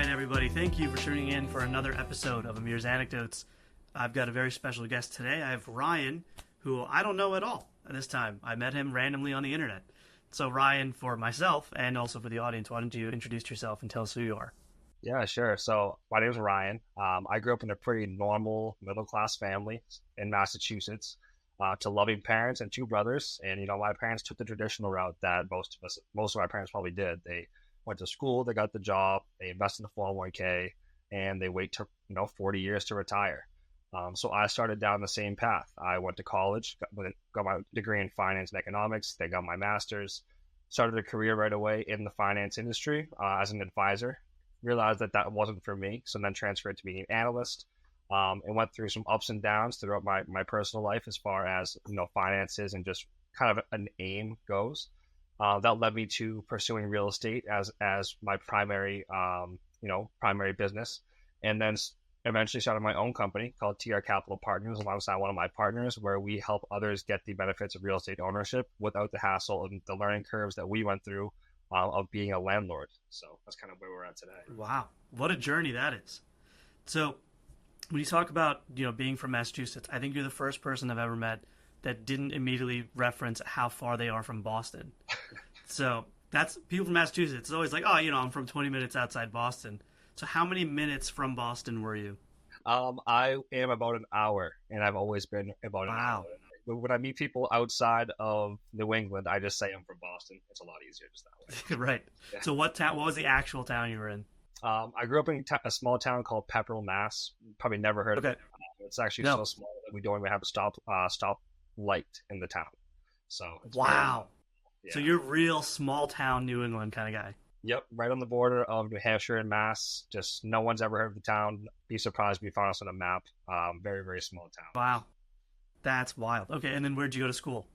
right, everybody. Thank you for tuning in for another episode of Amir's Anecdotes. I've got a very special guest today. I have Ryan, who I don't know at all at this time. I met him randomly on the internet. So, Ryan, for myself and also for the audience, why don't you introduce yourself and tell us who you are? Yeah, sure. So my name is Ryan. I grew up in a pretty normal middle-class family in Massachusetts, to loving parents and two brothers. And, my parents took the traditional route that most of my parents probably did. They went to school, they got the job, they invested in the 401k, and they wait to, 40 years to retire. So I started down the same path. I went to college, got my degree in finance and economics, then got my master's, started a career right away in the finance industry as an advisor. Realized that wasn't for me, so then transferred to being an analyst, and went through some ups and downs throughout my personal life as far as finances and just kind of an aim goes. That led me to pursuing real estate as my primary primary business, and then eventually started my own company called TR Capital Partners alongside one of my partners, where we help others get the benefits of real estate ownership without the hassle and the learning curves that we went through of being a landlord. So that's kind of where we're at today. Wow, what a journey that is. So when you talk about being from Massachusetts, I think you're the first person I've ever met that didn't immediately reference how far they are from Boston. So that's people from Massachusetts. It's always like, I'm from 20 minutes outside Boston. So how many minutes from Boston were you? I am about an hour, and I've always been about an hour. When I meet people outside of New England, I just say I'm from Boston. It's a lot easier just that way. Right. Yeah. So what was the actual town you were in? I grew up in a small town called Pepperell, Mass. Probably never heard of it. It's actually so small that we don't even have a stop light in the town. So wow. So you're real small town New England kind of guy. Yep, right on the border of New Hampshire and Mass. Just no one's ever heard of the town. Be surprised if you found us on a map. Very, very small town. Wow. That's wild. Okay, and then where'd you go to school?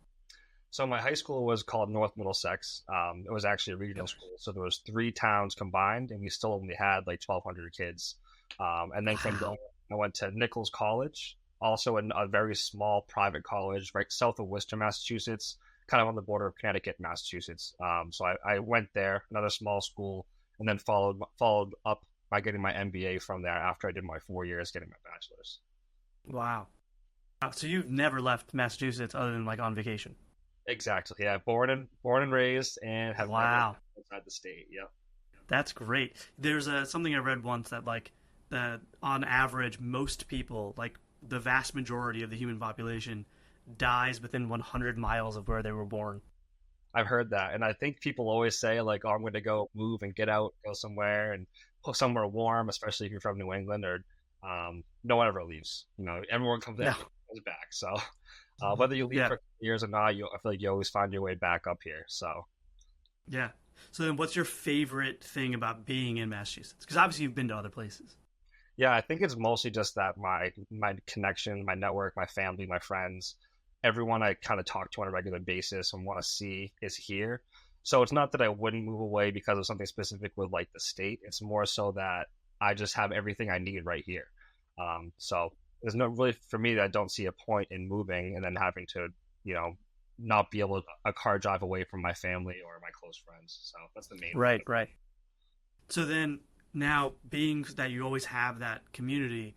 So my high school was called North Middlesex. It was actually a regional school. So there was 3 towns combined, and we still only had like 1,200 kids. And then from there, I went to Nichols College, also in a very small private college right south of Worcester, Massachusetts, kind of on the border of Connecticut, Massachusetts. So I went there, another small school, and then followed up by getting my MBA from there after I did my 4 years getting my bachelor's. Wow. So you've never left Massachusetts other than like on vacation? Exactly. Yeah. Born and raised, and have never lived outside the state. Yep. That's great. There's something I read once that on average, most people, like the vast majority of the human population, dies within 100 miles of where they were born. I've heard that, and I think people always say like, "Oh, I'm going to go move and get out, go somewhere and somewhere warm," especially if you're from New England. Or no one ever leaves. Everyone comes back. So whether you leave for years or not, I feel like you always find your way back up here. So yeah. So then what's your favorite thing about being in Massachusetts? Because obviously you've been to other places. Yeah, I think it's mostly just that my connection, my network, my family, my friends, everyone I kind of talk to on a regular basis and want to see is here. So it's not that I wouldn't move away because of something specific with like the state. It's more so that I just have everything I need right here. So there's no really, for me, I don't see a point in moving and then having to, not be able to a car drive away from my family or my close friends. So that's the main Right. So then now, being that you always have that community,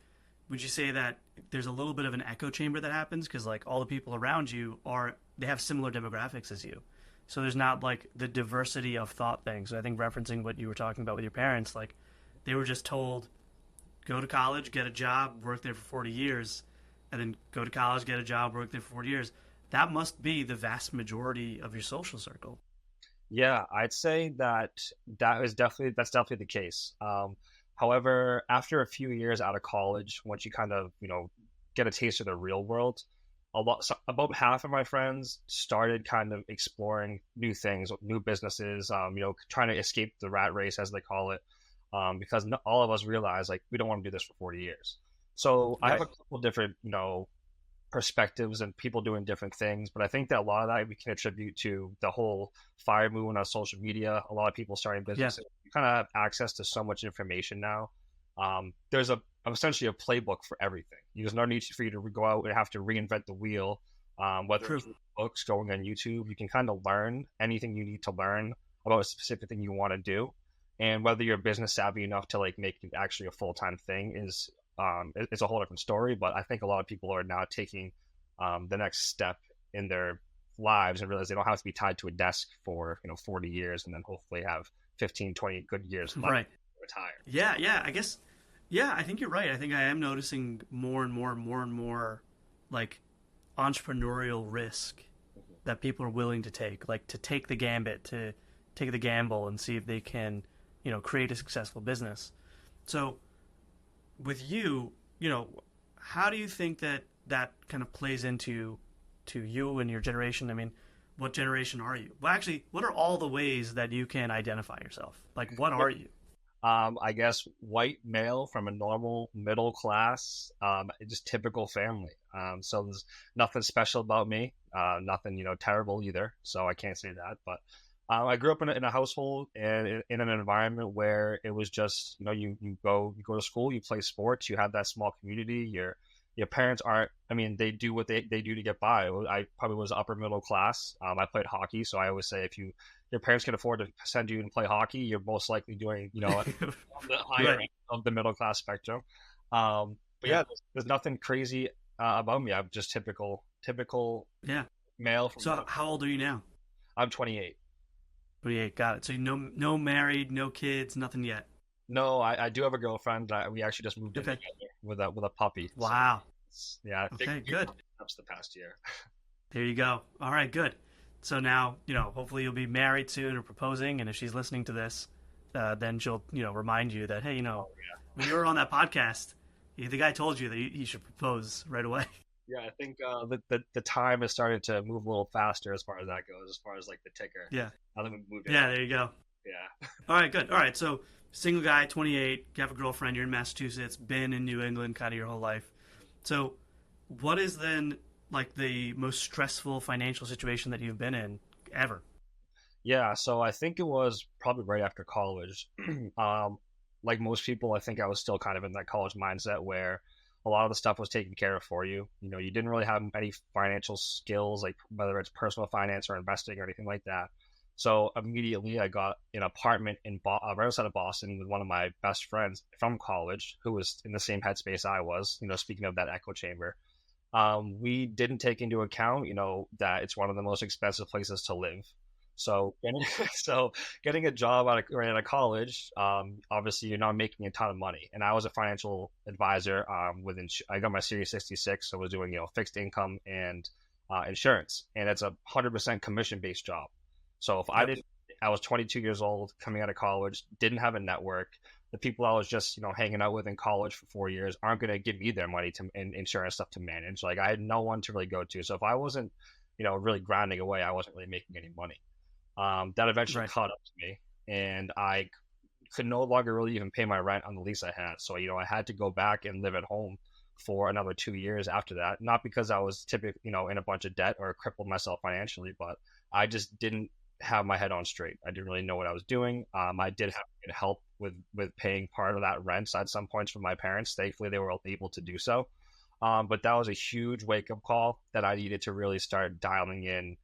would you say that there's a little bit of an echo chamber that happens? Because like all the people around you they have similar demographics as you. So there's not like the diversity of thought thing. So I think referencing what you were talking about with your parents, like they were just told, go to college, get a job, work there for 40 years, and then go to college, get a job, work there for 40 years. That must be the vast majority of your social circle. Yeah, I'd say that's definitely the case. However, after a few years out of college, once you kind of, get a taste of the real world, about half of my friends started kind of exploring new things, new businesses, trying to escape the rat race, as they call it. Because all of us realize like we don't want to do this for 40 years. So I have a couple different, perspectives and people doing different things, but I think that a lot of that we can attribute to the whole fire movement on social media. A lot of people starting businesses. You kind of have access to so much information now. There's essentially a playbook for everything. There's no need for you to go out and have to reinvent the wheel. Whether it's books, going on YouTube, you can kind of learn anything you need to learn about a specific thing you want to do. And whether you're business savvy enough to like make it actually a full-time thing is a whole different story. But I think a lot of people are now taking the next step in their lives and realize they don't have to be tied to a desk for 40 years and then hopefully have 15, 20 good years left Right. to retire. Yeah, yeah. I guess. Yeah, I think you're right. I think I am noticing more and more and more and more, like, entrepreneurial risk that people are willing to take, like to take the gambit, to take the gamble, and see if they can, create a successful business. So, with you, how do you think that that kind of plays to you and your generation? I mean, what generation are you? Well, actually, what are all the ways that you can identify yourself? Like, what are you? I guess white male from a normal middle class, just typical family. So there's nothing special about me, nothing terrible either. So I can't say that. But I grew up in a household and in an environment where it was just you go to school, you play sports, you have that small community. Your parents aren't. I mean, they do what they do to get by. I probably was upper middle class. I played hockey, so I always say if your parents can afford to send you and play hockey, you're most likely doing, on the higher Right. end of the middle class spectrum. But Yeah. yeah, there's nothing crazy about me. I'm just typical Yeah. male from. So, how old are you now? I'm 28. 28. Got it. So, no married, no kids, nothing yet. No, I do have a girlfriend. We actually just moved in Okay. together with a puppy. So Wow. yeah, Okay. big Good. steps the past year. There you go. All right. Good. So now, hopefully you'll be married soon or proposing, and if she's listening to this, then she'll, remind you that, hey, when you were on that podcast, the guy told you that you should propose right away. Yeah, I think the time has started to move a little faster as far as that goes, as far as like the ticker. Yeah. Now that we moved in. Yeah. There you go. Yeah. All right. Good. All right. So single guy, 28, you have a girlfriend, you're in Massachusetts, been in New England kind of your whole life. So what is then like the most stressful financial situation that you've been in ever? Yeah, so I think it was probably right after college. Like most people, I think I was still kind of in that college mindset where a lot of the stuff was taken care of for you. You didn't really have any financial skills, like whether it's personal finance or investing or anything like that. So immediately I got an apartment right outside of Boston with one of my best friends from college who was in the same headspace I was, speaking of that echo chamber. We didn't take into account, that it's one of the most expensive places to live. So getting, so getting a job right out of college, obviously you're not making a ton of money. And I was a financial advisor. I got my Series 66, so I was doing fixed income and insurance, and it's 100% commission based job. So if Yep. I was 22 years old, coming out of college, didn't have a network. The people I was just hanging out with in college for 4 years aren't going to give me their money to and insurance stuff to manage. Like I had no one to really go to. So if I wasn't really grinding away, I wasn't really making any money. That eventually Right. caught up to me, and I could no longer really even pay my rent on the lease I had. So I had to go back and live at home for another 2 years after that. Not because I was typically in a bunch of debt or crippled myself financially, but I just didn't have my head on straight. I didn't really know what I was doing. I did have to get help with paying part of that rent at some points from my parents. Thankfully, they were able to do so. But that was a huge wake up call that I needed to really start dialing in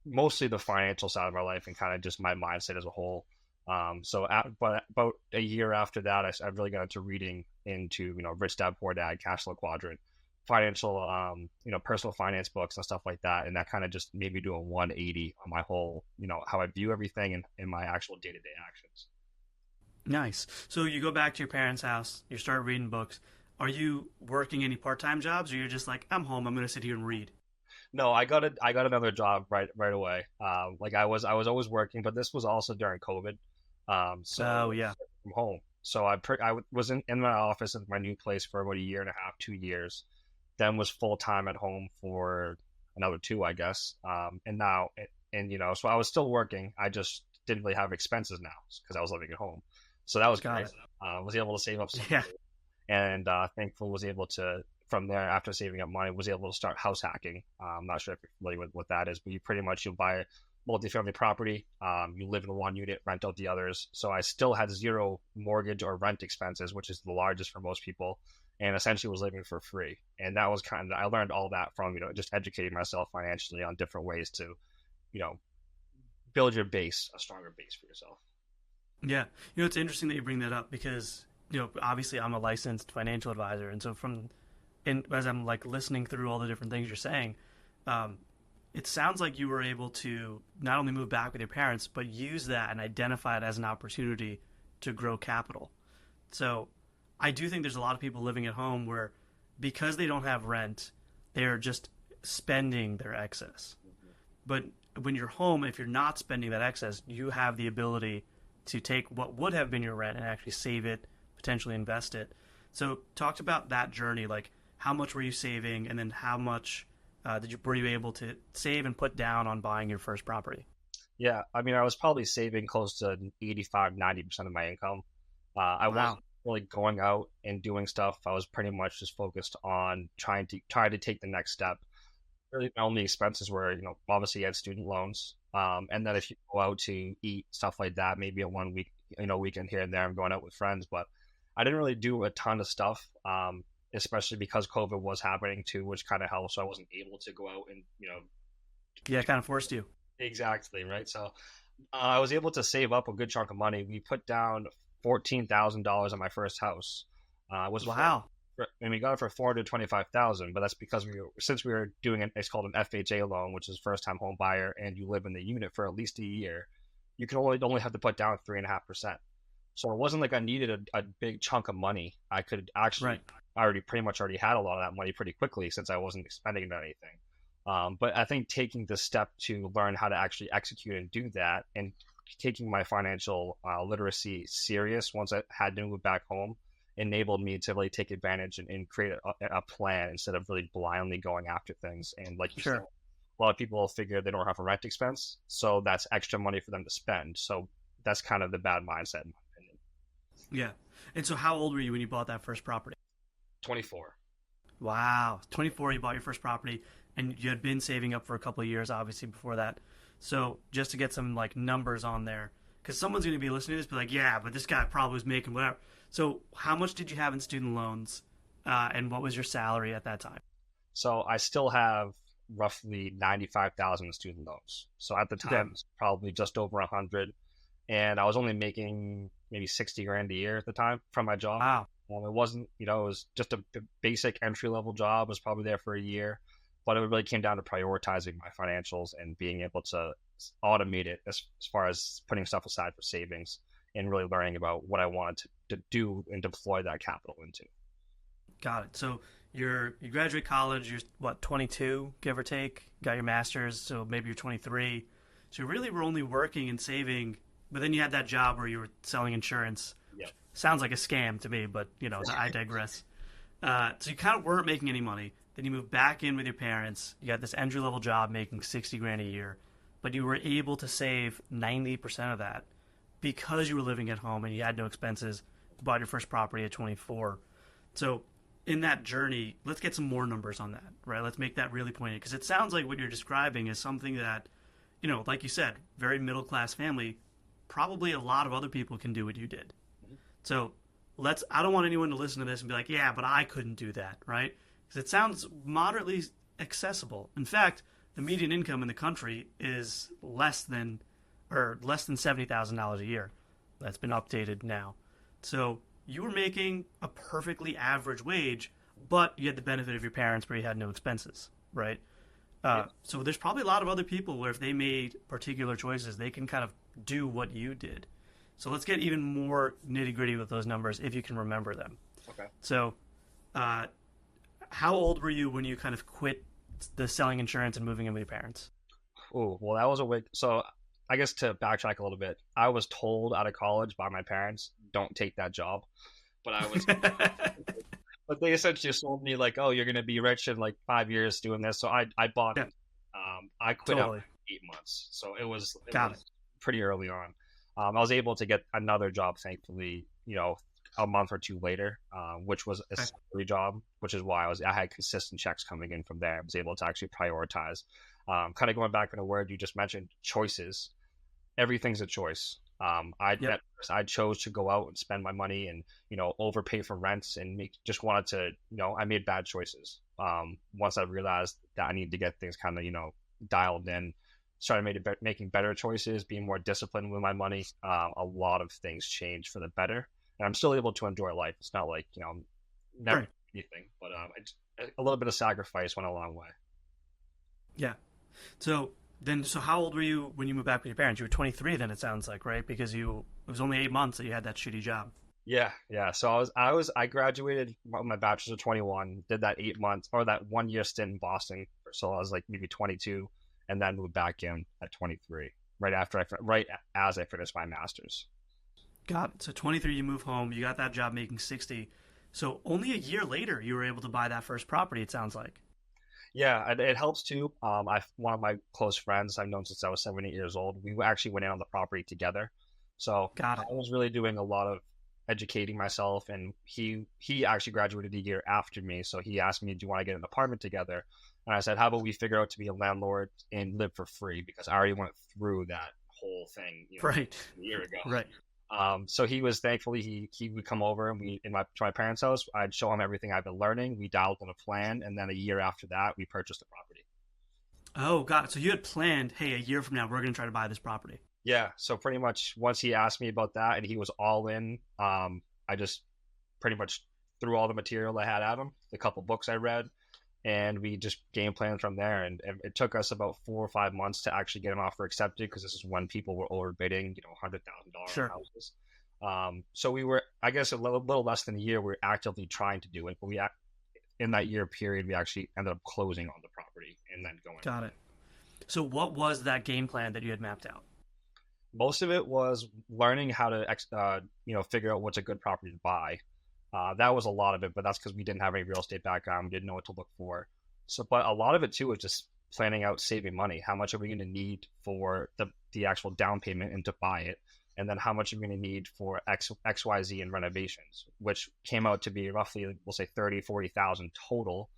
mostly the financial side of my life and kind of just my mindset as a whole. But about a year after that, I really got into reading into Rich Dad Poor Dad, Cash Flow Quadrant, financial personal finance books and stuff like that, and that kind of just made me do a 180 on my whole how I view everything and in my actual day-to-day actions. Nice. So you go back to your parents' house, you start reading books. Are you working any part-time jobs, or you're just like, I'm home, I'm going to sit here and read? No, I got another job right away. Like I was always working, but this was also during COVID. Oh, So yeah. from home. So was in my office at my new place for about a year and a half, 2 years. Then was full time at home for another two, I guess. And now and so I was still working. I just didn't really have expenses now because I was living at home. So that was Got great. it. Was able to save up some Yeah. money, and thankful was able to from there after saving up money was able to start house hacking. I'm not sure if you're familiar with what that is, but you'll buy multifamily property, you live in one unit, rent out the others. So I still had zero mortgage or rent expenses, which is the largest for most people, and essentially was living for free. And that was I learned all that from just educating myself financially on different ways to you know build your base, a stronger base for yourself. Yeah. It's interesting that you bring that up because, obviously I'm a licensed financial advisor. And so and as I'm like listening through all the different things you're saying, um, it sounds like you were able to not only move back with your parents, but use that and identify it as an opportunity to grow capital. So I do think there's a lot of people living at home where because they don't have rent, they're just spending their excess. But when you're home, if you're not spending that excess, you have the ability to take what would have been your rent and actually save it, potentially invest it. So talked about that journey, like how much were you saving, and then how much were you able to save and put down on buying your first property? Yeah, I mean, I was probably saving close to 85, 90% of my income. I Wow. wasn't really going out and doing stuff. I was pretty much just focused on trying to take the next step. Really, my only expenses were, obviously you had student loans. And then if you go out to eat, stuff like that, maybe a 1 week, weekend here and there, I'm going out with friends. But I didn't really do a ton of stuff, especially because COVID was happening too, which kind of helped. So I wasn't able to go out and, Yeah, it kind of forced you. exactly, right? So I was able to save up a good chunk of money. We put down $14,000 on my first house. Was Wow. and we got it for 425,000. But that's because since we were doing it's called an FHA loan, which is first time home buyer, and you live in the unit for at least a year, you can only have to put down 3.5%. So it wasn't like I needed a big chunk of money. I could actually, Right. I pretty much already had a lot of that money pretty quickly since I wasn't spending it on anything. But I think taking the step to learn how to actually execute and do that, and taking my financial literacy serious once I had to move back home, enabled me to really take advantage and create a plan instead of really blindly going after things. And like you said, Sure. a lot of people figure they don't have a rent expense, so that's extra money for them to spend. So that's kind of the bad mindset, in my opinion. Yeah. And so how old were you when you bought that first property? 24. Wow. 24, you bought your first property, and you had been saving up for a couple of years, obviously, before that. So just to get some like numbers on there, because someone's going to be listening to this, be like, yeah, but this guy probably was making whatever. So how much did you have in student loans, and what was your salary at that time? So I still have roughly 95,000 in student loans. So at the Okay. time, it's probably just over 100, and I was only making maybe 60 grand a year at the time from my job. Wow. It wasn't, it was just a basic entry level job. I was probably there for a year, but it really came down to prioritizing my financials and being able to automate it as far as putting stuff aside for savings and really learning about what I wanted to do and deploy that capital into. Got it. So you graduate college, you're what, 22, give or take, got your master's, so maybe you're 23. So you really were only working and saving, but then you had that job where you were selling insurance. Yeah. Sounds like a scam to me, but I digress. So you kind of weren't making any money. Then you moved back in with your parents. You got this entry level job making 60 grand a year, but you were able to save 90% of that because you were living at home and you had no expenses. You bought your first property at 24. So in that journey, let's get some more numbers on that, right? Let's make that really poignant because it sounds like what you're describing is something that, like you said, very middle class family. Probably a lot of other people can do what you did. So I don't want anyone to listen to this and be like, yeah, but I couldn't do that, right? Because it sounds moderately accessible. In fact, the median income in the country is less than $70,000 a year. That's been updated now. So you were making a perfectly average wage, but you had the benefit of your parents where you had no expenses, right? Yeah. So there's probably a lot of other people where if they made particular choices, they can kind of do what you did. So let's get even more nitty gritty with those numbers if you can remember them. Okay. So, uh, how old were you when you kind of quit the selling insurance and moving in with your parents? Oh, well, that was a week. So I guess to backtrack a little bit, I was told out of college by my parents, don't take that job. But I was, but they essentially sold me like, oh, you're going to be rich in like 5 years doing this. So I bought Yeah, it. I quit out totally. 8 months. So it Got it. was pretty early on. I was able to get another job, thankfully, a month or two later, which was a Okay. salary job, which is why I had consistent checks coming in from there. I was able to actually prioritize. Kind of going back on a word you just mentioned, choices. Everything's a choice. Yep. At first I chose to go out and spend my money and overpay for rents and just wanted to I made bad choices. Once I realized that I needed to get things kind of dialed in, started making better choices, being more disciplined with my money. A lot of things changed for the better, and I'm still able to enjoy life. It's not like I'm never Right. anything, but a little bit of sacrifice went a long way. Yeah. So then, so how old were you when you moved back with your parents? You were 23 then, it sounds like, right? Because it was only 8 months that you had that shitty job. Yeah, yeah. So I graduated my bachelor's at 21, did that 8 months or that 1 year stint in Boston. So I was like maybe 22, and then moved back in at 23, right as I finished my master's. Got it. So 23, you move home. You got that job making 60. So only a year later, you were able to buy that first property. It sounds like. Yeah, it helps too. I one of my close friends I've known since I was 7, 8 years old. We actually went in on the property together, so Got I it. was really doing a lot of educating myself. And he actually graduated a year after me, so he asked me, "Do you want to get an apartment together?" And I said, "How about we figure out to be a landlord and live for free?" Because I already went through that whole thing, Right. a year ago. Right. So he was thankfully he would come over and we in my parents' house. I'd show him everything I've been learning. We dialed in a plan, and then a year after that, we purchased the property. Oh, got it. So you had planned, hey, a year from now, we're going to try to buy this property. Yeah. So pretty much once he asked me about that, and he was all in, I just pretty much threw all the material I had at him, the couple books I read, and we just game planned from there. And it took us about 4 or 5 months to actually get an offer accepted because this is when people were overbidding, $100,000 Sure. houses. So we were, I guess, a little less than a year. We were actively trying to do it, but in that year period, we actually ended up closing on the property and then going. Got it. So what was that game plan that you had mapped out? Most of it was learning how to, figure out what's a good property to buy. That was a lot of it, but that's because we didn't have any real estate background. We didn't know what to look for. So, but a lot of it too was just planning out saving money. How much are we going to need for the actual down payment and to buy it? And then how much are we going to need for XYZ and renovations, which came out to be roughly, we'll say 30, 40,000 total.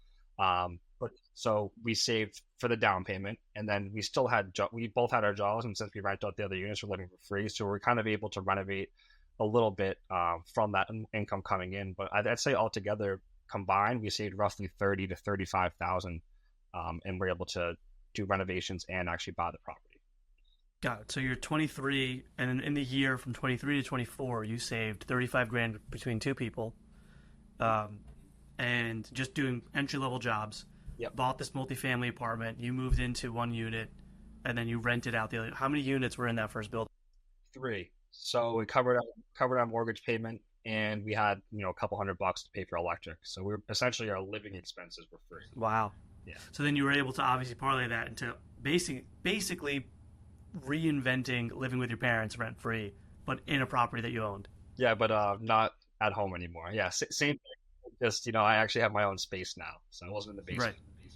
But so we saved for the down payment, and then we both had our jobs, and since we rent out the other units, we're living for free. So we're kind of able to renovate a little bit from that income coming in. But I'd say altogether combined, we saved roughly 30 to 35,000, and we're able to do renovations and actually buy the property. Got it. So you're 23, and in the year from 23 to 24, you saved 35 grand between two people, um, and just doing entry level jobs. Yep. Bought this multifamily apartment. You moved into one unit, and then you rented out the other. How many units were in that first building? Three. So it covered our mortgage payment, and we had a couple $100 to pay for electric. So we're essentially our living expenses were free. Wow. Yeah. So then you were able to obviously parlay that into basically reinventing living with your parents rent free, but in a property that you owned. Yeah, but not at home anymore. Yeah, same thing. Just I actually have my own space now, so I wasn't in the basement. Right.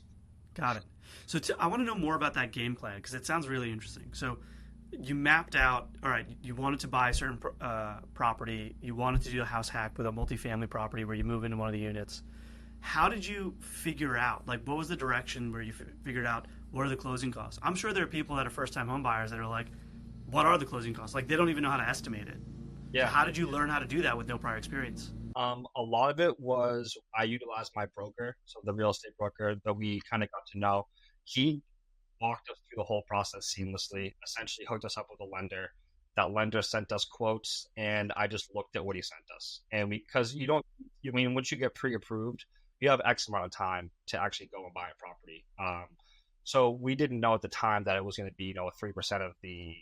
Got it. So I want to know more about that game plan because it sounds really interesting. So you mapped out, all right, you wanted to buy a certain property. You wanted to do a house hack with a multifamily property where you move into one of the units. How did you figure out, like, what was the direction where you figured out what are the closing costs? I'm sure there are people that are first-time home buyers that are like, what are the closing costs? Like, they don't even know how to estimate it. Yeah. So how did you learn how to do that with no prior experience? A lot of it was I utilized my broker, so the real estate broker that we kind of got to know. He walked us through the whole process seamlessly, essentially hooked us up with a lender. That lender sent us quotes, and I just looked at what he sent us. And because once you get pre-approved, you have X amount of time to actually go and buy a property. So we didn't know at the time that it was going to be 3% of the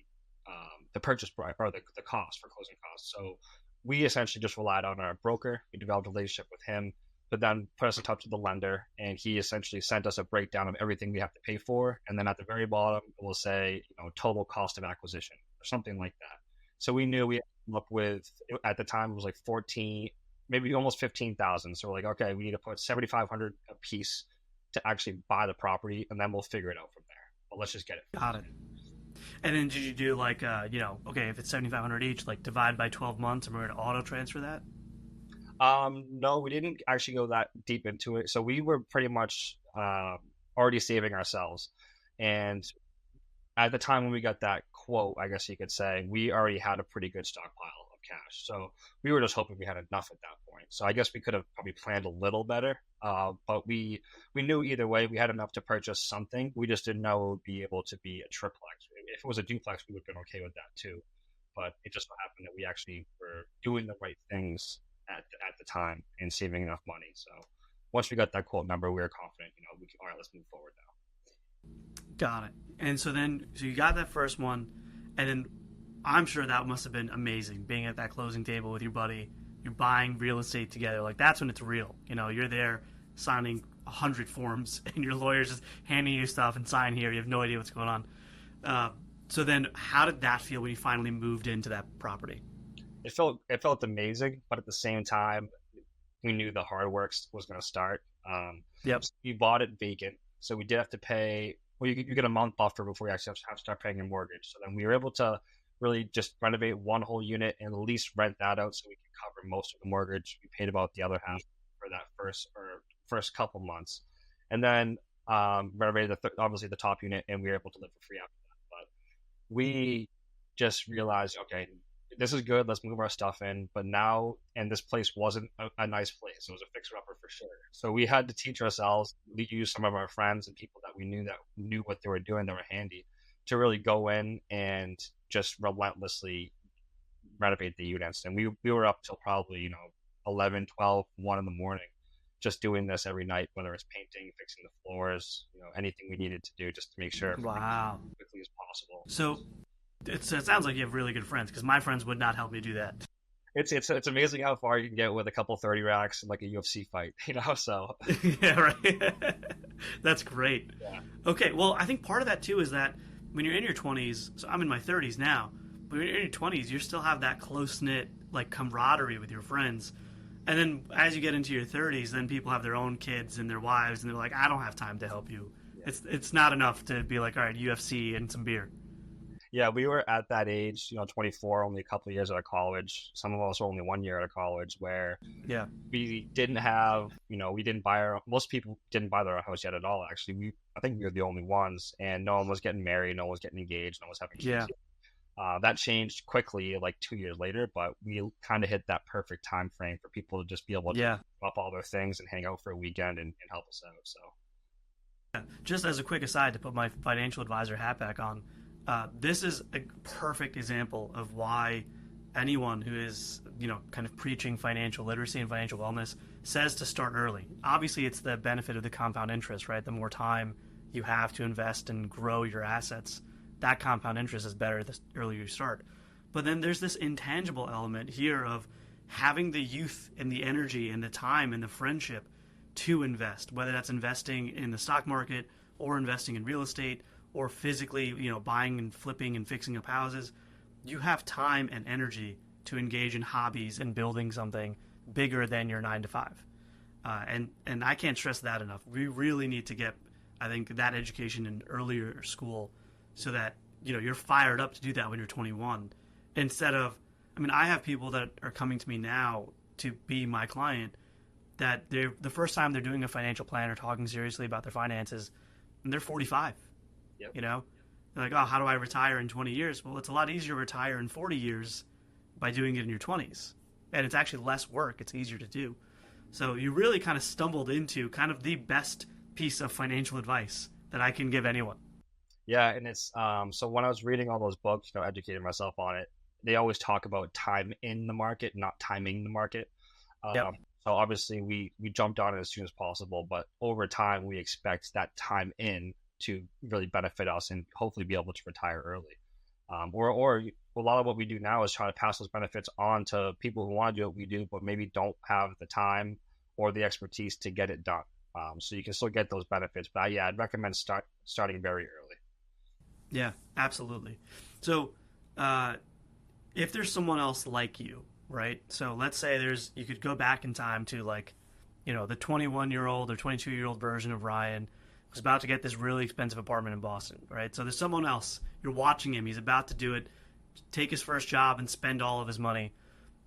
purchase price or the cost for closing costs. So we essentially just relied on our broker. We developed a relationship with him, but then put us in touch with the lender, and he essentially sent us a breakdown of everything we have to pay for. And then at the very bottom, it will say, total cost of acquisition or something like that. So we knew we had to come up with, at the time, it was like 14, maybe almost 15,000. So we're like, okay, we need to put 7,500 a piece to actually buy the property, and then we'll figure it out from there. But let's just get it. Got it. And then did you do like, okay, if it's 7,500 each, like divide by 12 months, and we're going to auto transfer that? No, we didn't actually go that deep into it. So we were pretty much already saving ourselves. And at the time when we got that quote, I guess you could say, we already had a pretty good stockpile of cash. So we were just hoping we had enough at that point. So I guess we could have probably planned a little better. But we knew either way we had enough to purchase something. We just didn't know it would be able to be a triplex. If it was a duplex, we would have been okay with that too. But it just so happened that we actually were doing the right things at the time and saving enough money. So once we got that quote number, we were confident. We can, all right, let's move forward now. Got it. And so you got that first one, and then I'm sure that must have been amazing being at that closing table with your buddy. You're buying real estate together. Like, that's when it's real. You're there signing 100 forms, and your lawyer's just handing you stuff and sign here. You have no idea what's going on. So then, how did that feel when you finally moved into that property? It felt amazing, but at the same time, we knew the hard work was going to start. Yep. So we bought it vacant, so we did have to pay. Well, you get a month buffer before you actually have to start paying your mortgage. So then we were able to really just renovate one whole unit and at least rent that out, so we could cover most of the mortgage. We paid about the other half for that first couple months, and then renovated obviously the top unit, and we were able to live for free after that. But we just realized, okay, this is good. Let's move our stuff in. But now, and this place wasn't a nice place. It was a fixer-upper for sure. So we had to teach ourselves, we used some of our friends and people that we knew what they were doing, that were handy, to really go in and just relentlessly renovate the units. And we were up till probably, 11, 12, 1 in the morning, just doing this every night, whether it's painting, fixing the floors, anything we needed to do just to make sure Wow. as quickly as possible. So it sounds like you have really good friends, because my friends would not help me do that. It's amazing how far you can get with a couple 30 racks in like a UFC fight, so. Yeah, right. That's great. Yeah. Okay, well, I think part of that too is that when you're in your 20s, so I'm in my 30s now, but when you're in your 20s, you still have that close-knit like camaraderie with your friends. And then as you get into your 30s, then people have their own kids and their wives, and they're like, I don't have time to help you. Yeah. It's not enough to be like, all right, UFC and some beer. Yeah, we were at that age, 24, only a couple of years out of college. Some of us were only 1 year out of college, where we didn't have, we didn't buy most people didn't buy their house yet at all, actually. I think we were the only ones, and no one was getting married, no one was getting engaged, no one was having kids. Yeah. That changed quickly, like 2 years later, but we kind of hit that perfect time frame for people to just be able to give up all their things and hang out for a weekend and help us out. So, just as a quick aside, to put my financial advisor hat back on, this is a perfect example of why anyone who is, kind of preaching financial literacy and financial wellness says to start early. Obviously, it's the benefit of the compound interest, right? The more time you have to invest and grow your assets, that compound interest is better the earlier you start. But then there's this intangible element here of having the youth and the energy and the time and the friendship to invest, whether that's investing in the stock market or investing in real estate, or physically, buying and flipping and fixing up houses. You have time and energy to engage in hobbies and building something bigger than your 9 to 5. And I can't stress that enough. We really need to get, I think, that education in earlier school, so that, you're fired up to do that when you're 21. Instead of, I have people that are coming to me now to be my client, that they're the first time they're doing a financial plan or talking seriously about their finances, and they're 45. Yep. They're like, oh, how do I retire in 20 years? Well, it's a lot easier to retire in 40 years by doing it in your 20s. And it's actually less work. It's easier to do. So you really kind of stumbled into kind of the best piece of financial advice that I can give anyone. Yeah, and it's so when I was reading all those books, educating myself on it, they always talk about time in the market, not timing the market. Yep. So obviously we jumped on it as soon as possible, but over time we expect that time in to really benefit us and hopefully be able to retire early. Or a lot of what we do now is try to pass those benefits on to people who want to do what we do, but maybe don't have the time or the expertise to get it done. So you can still get those benefits. But I'd recommend starting very early. Yeah, absolutely. So if there's someone else like you, right? So let's say you could go back in time to the 21-year-old or 22-year-old version of Ryan who's about to get this really expensive apartment in Boston, right? So there's someone else. You're watching him. He's about to do it, take his first job and spend all of his money.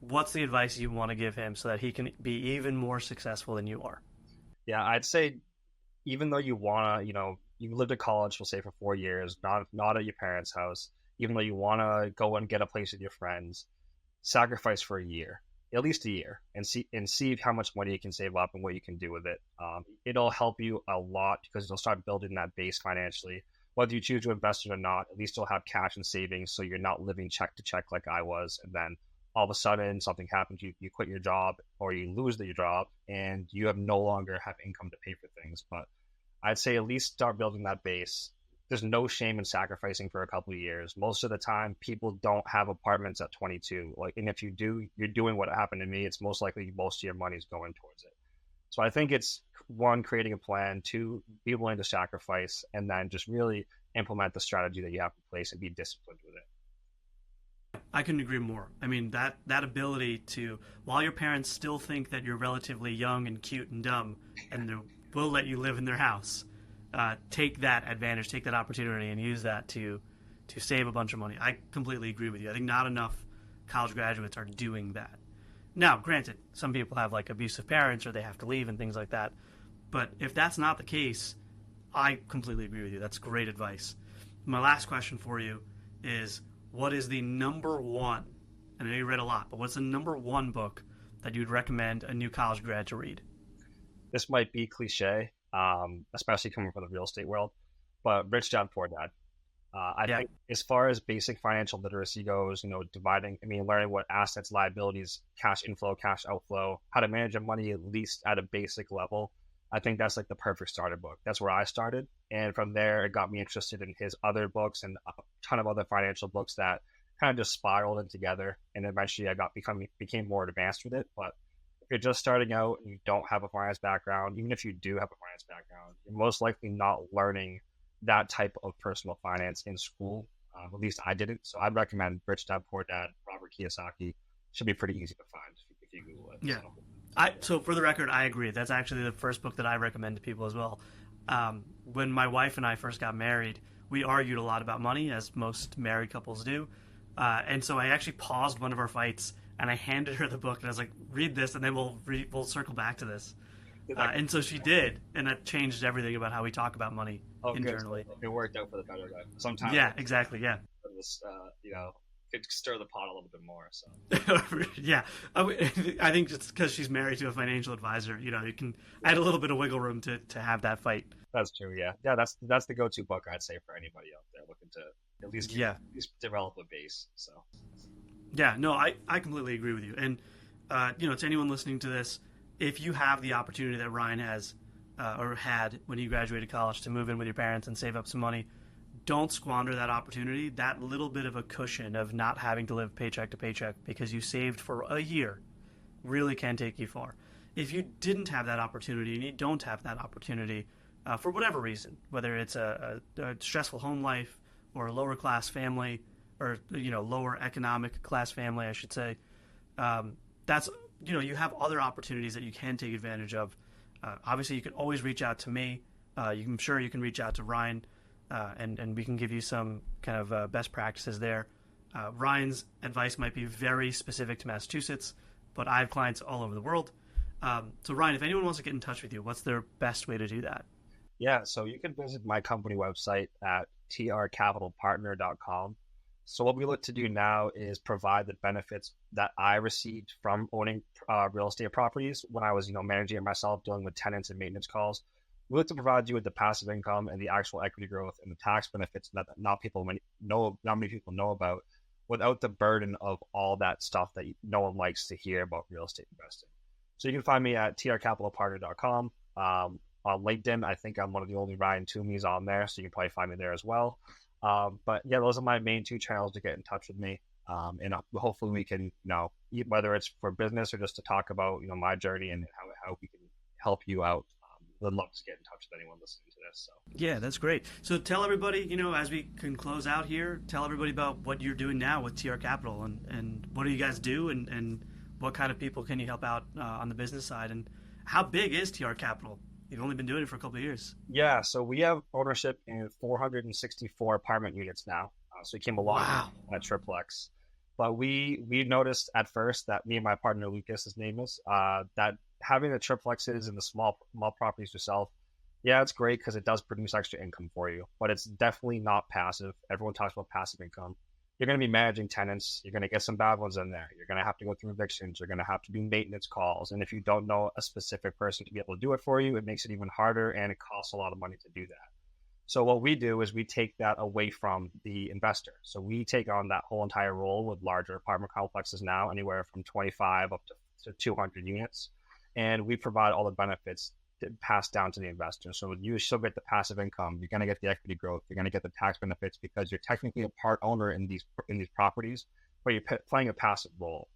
What's the advice you want to give him so that he can be even more successful than you are? Yeah, I'd say even though you want to, you lived at college, we'll say for 4 years, not at your parents' house, even though you want to go and get a place with your friends, sacrifice for a year, at least a year, and see how much money you can save up and what you can do with it. It'll help you a lot because you'll start building that base financially. Whether you choose to invest it or not, at least you'll have cash and savings, so you're not living check to check like I was, and then all of a sudden something happens, you quit your job or you lose your job, and you have no longer have income to pay for things. But I'd say at least start building that base. There's no shame in sacrificing for a couple of years. Most of the time, people don't have apartments at 22. Like, and if you do, you're doing what happened to me. It's most likely most of your money is going towards it. So I think it's one, creating a plan, two, be willing to sacrifice, and then just really implement the strategy that you have in place and be disciplined with it. I couldn't agree more. I mean, that ability to, while your parents still think that you're relatively young and cute and dumb, and they will let you live in their house, take that advantage, take that opportunity, and use that to save a bunch of money. I completely agree with you. I think not enough college graduates are doing that. Now, granted, some people have like abusive parents or they have to leave and things like that. But if that's not the case, I completely agree with you. That's great advice. My last question for you is, what is the number one, and I know you read a lot, but what's the number one book that you'd recommend a new college grad to read? This might be cliche, especially coming from the real estate world, but Rich Dad Poor Dad. I think as far as basic financial literacy goes, learning what assets, liabilities, cash inflow, cash outflow, how to manage your money at least at a basic level, I think that's like the perfect starter book. That's where I started. And from there, it got me interested in his other books and a ton of other financial books that kind of just spiraled in together. And eventually I became more advanced with it. But if you're just starting out and you don't have a finance background, even if you do have a finance background, you're most likely not learning that type of personal finance in school. At least I didn't. So I'd recommend Rich Dad Poor Dad, Robert Kiyosaki. Should be pretty easy to find if you Google it. Yeah. So. So for the record, I agree. That's actually the first book that I recommend to people as well. When my wife and I first got married, we argued a lot about money, as most married couples do. And so I actually paused one of our fights and I handed her the book and I was like, read this and then we'll circle back to this. And so she did, and that changed everything about how we talk about money internally. Good. It worked out for the better guy. Sometimes. Yeah, exactly. Yeah. Could stir the pot a little bit more. So. Yeah, I think just because she's married to a financial advisor, you can add a little bit of wiggle room to have that fight. That's true. Yeah. That's the go-to book I'd say for anybody out there looking to at least develop a base. So. Yeah. No, I completely agree with you. And to anyone listening to this, if you have the opportunity that Ryan has or had when he graduated college to move in with your parents and save up some money, don't squander that opportunity. That little bit of a cushion of not having to live paycheck to paycheck because you saved for a year really can take you far. If you didn't have that opportunity and you don't have that opportunity for whatever reason, whether it's a stressful home life or a lower class family or lower economic class family, I should say, that's you have other opportunities that you can take advantage of. Obviously, you can always reach out to me. I'm sure you can reach out to Ryan. And we can give you some kind of best practices there. Ryan's advice might be very specific to Massachusetts, but I have clients all over the world. So Ryan, if anyone wants to get in touch with you, what's their best way to do that? Yeah, so you can visit my company website at trcapitalpartner.com. So what we look to do now is provide the benefits that I received from owning real estate properties when I was, managing it myself, dealing with tenants and maintenance calls. We look to provide you with the passive income and the actual equity growth and the tax benefits that not many people know about, without the burden of all that stuff that no one likes to hear about real estate investing. So you can find me at trcapitalpartner.com. On LinkedIn, I think I'm one of the only Ryan Twomeys on there, so you can probably find me there as well. But yeah, those are my main two channels to get in touch with me. And hopefully we can, whether it's for business or just to talk about, my journey and how we can help you out. I'd love to get in touch with anyone listening to this. So. Yeah, that's great. So tell everybody, as we can close out here, tell everybody about what you're doing now with TR Capital and what do you guys do and what kind of people can you help out on the business side, and how big is TR Capital? You've only been doing it for a couple of years. Yeah, so we have ownership in 464 apartment units now. So we came a long way at triplex. But we noticed at first that me and my partner Lucas, his name is, that having the triplexes and the small properties yourself, yeah, it's great because it does produce extra income for you, but it's definitely not passive. Everyone talks about passive income. you're going to be managing tenants. You're going to get some bad ones in there. You're going to have to go through evictions. You're going to have to do maintenance calls. And if you don't know a specific person to be able to do it for you, it makes it even harder, and it costs a lot of money to do that. So what we do is we take that away from the investor. So we take on that whole entire role with larger apartment complexes now, anywhere from 25 up to 200 units. And we provide all the benefits passed down to the investor. So you still get the passive income. You're going to get the equity growth. You're going to get the tax benefits because you're technically a part owner in these properties, but you're playing a passive role.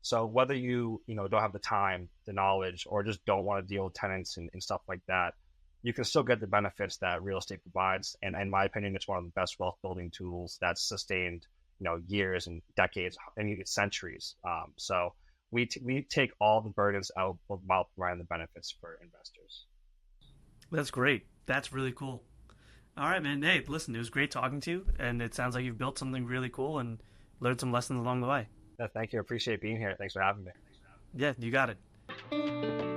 So whether you don't have the time, the knowledge, or just don't want to deal with tenants and stuff like that, you can still get the benefits that real estate provides. And in my opinion, it's one of the best wealth building tools that's sustained, years and decades and even centuries. So we take all the burdens out while providing the benefits for investors. That's great. That's really cool. All right, man. Hey, listen, it was great talking to you, and it sounds like you've built something really cool and learned some lessons along the way. Yeah, thank you. I appreciate being here. Thanks for having me. Yeah, you got it.